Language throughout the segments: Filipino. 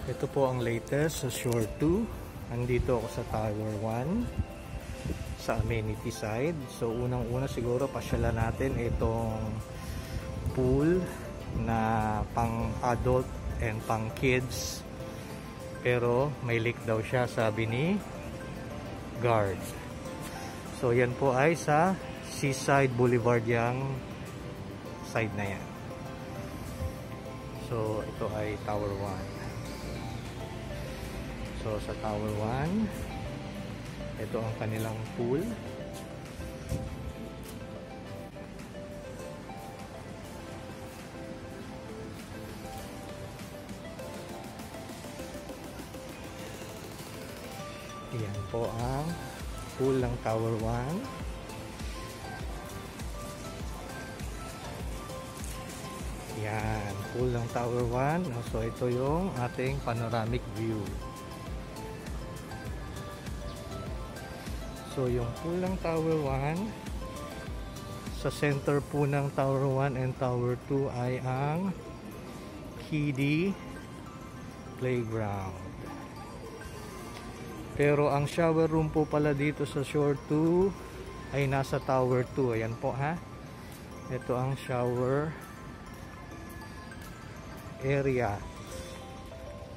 Ito po ang latest sa Shore 2. Andito ako sa Tower 1 sa amenity side. So unang-una siguro pasyalan natin itong pool na pang adult and pang kids. Pero may leak daw siya, sabi ni guard. So yan po ay sa Seaside Boulevard yang side na yan. So ito ay Tower 1. So sa Tower 1, ito ang kanilang pool. Yan po ang pool ng Tower 1. Yan, pool ng Tower 1. So ito yung ating panoramic view. So yung pool ng Tower 1, sa center po ng Tower 1 and Tower 2 ay ang kiddie playground. Pero ang shower room po pala dito sa Shore 2 ay nasa Tower 2. Ayan po ha. Ito ang shower area.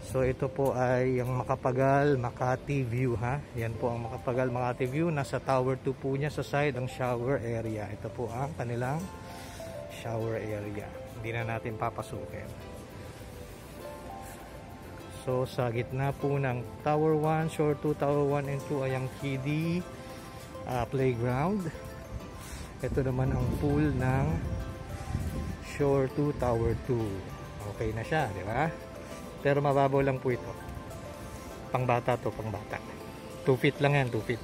So ito po ay yung Macapagal Makati view ha. Yan po ang Macapagal Makati view. Nasa Tower 2 po niya sa side ang shower area. Ito po ang kanilang shower area. Hindi na natin papasukin. So sa gitna po ng Tower 1, Shore 2, Tower 1 and 2 ay ang kiddie playground. Ito naman ang pool ng Shore 2, Tower 2. Okay na siya, di ba? Pero mababaw lang po ito. Pangbata to, pangbata. 2 feet lang yan, 2 feet.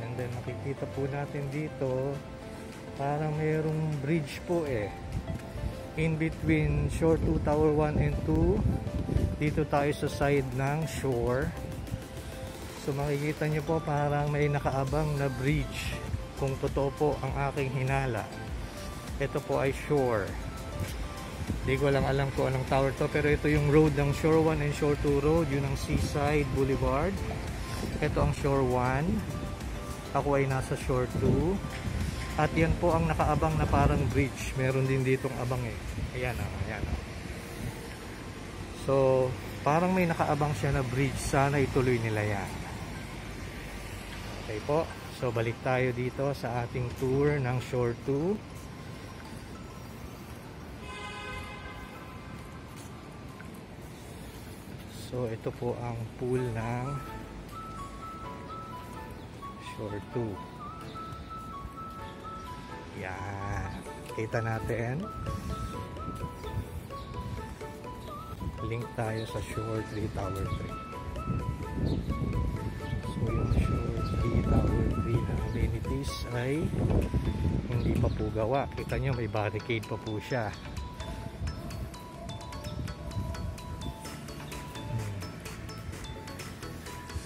And then makikita po natin dito, parang mayroong bridge po eh. In between Shore 2, Tower 1 and 2. Dito tayo sa side ng shore. So makikita nyo po parang may nakaabang na bridge. Kung totoo po ang aking hinala. Ito po ay shore. Hindi ko lang alam kung anong tower to, pero ito yung road ng Shore 1 and Shore 2 road. Yun ang Seaside Boulevard. Ito ang Shore 1. Ako ay nasa Shore 2. At yan po ang nakaabang na parang bridge. Meron din ditong abang eh. Ayan o, ayan o. So, parang may nakaabang siya na bridge. Sana ituloy nila yan. Okay po. So, balik tayo dito sa ating tour ng Shore 2. So, ito po ang pool ng Shore 2. Yan. Kita natin. Link tayo sa Shore 3, Tower 3. So, yung Shore 3, Tower 3 na amenities ay hindi pa po gawa. Kita nyo, may barricade pa po siya.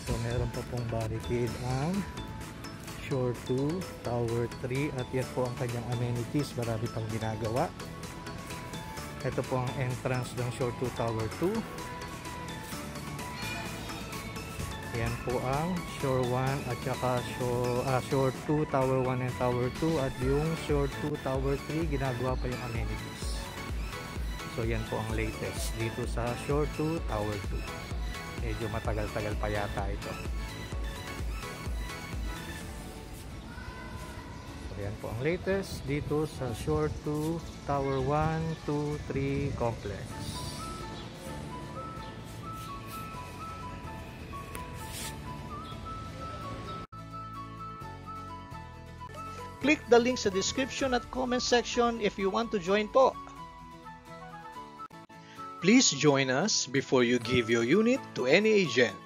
So, meron pa pong barricade ang Shore 2, Tower 3 at yan po ang kanyang amenities. Marami pang ginagawa. Ito po ang entrance ng Shore 2, Tower 2. Yan po ang Shore 1 at saka Shore 2, Tower 1 and Tower 2 at yung Shore 2, Tower 3 ginagawa pa yung amenities. So yan po ang latest dito sa Shore 2, Tower 2. Medyo matagal-tagal pa yata ito. So yan po ang latest dito sa Shore 2, Tower 1, 2, 3 complex. Click the link sa description at comment section if you want to join po. Please join us before you give your unit to any agent.